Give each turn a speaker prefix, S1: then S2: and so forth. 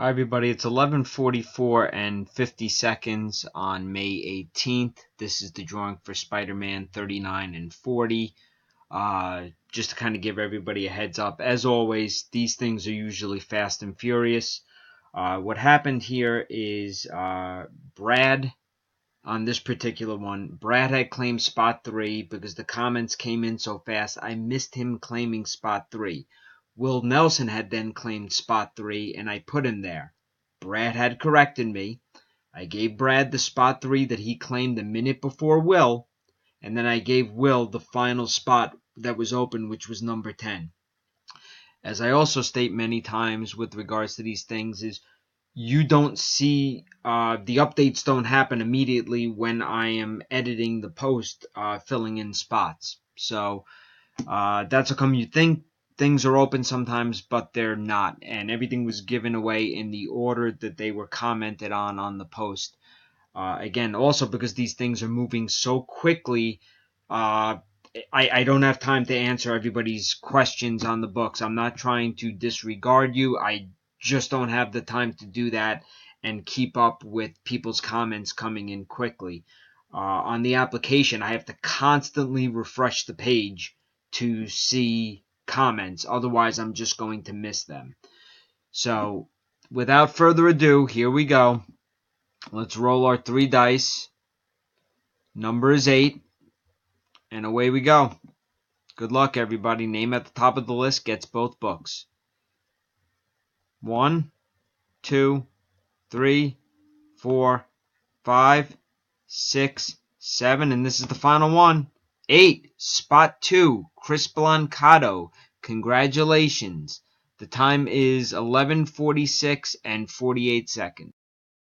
S1: Hi everybody, it's 11:44 and 50 seconds on May 18th. This is the drawing for Spider-Man 39 and 40. Just to kind of give everybody a heads up, as always, these things are usually fast and furious. What happened here is Brad, on this particular one, Brad had claimed spot 3 because the comments came in so fast, I missed him claiming spot 3. Will Nelson had then claimed spot 3, and I put him there. Brad had corrected me. I gave Brad the spot 3 that he claimed the minute before Will, and then I gave Will the final spot that was open, which was number 10. As I also state many times with regards to these things is you don't see the updates don't happen immediately when I am editing the post, filling in spots. So that's how come you think things are open sometimes, but they're not. And everything was given away in the order that they were commented on the post. Again, also because these things are moving so quickly, I don't have time to answer everybody's questions on the books. I'm not trying to disregard you. I just don't have the time to do that and keep up with people's comments coming in quickly. On the application, I have to constantly refresh the page to see comments. Otherwise, I'm just going to miss them. So, without further ado, here we go. Let's roll our 3 dice. Number is 8. And away we go. Good luck, everybody. Name at the top of the list gets both books. 1, 2, 3, 4, 5, 6, 7, and this is the final one. 8, spot 2, Chris Blancato. Congratulations. The time is 11:46 and 48 seconds.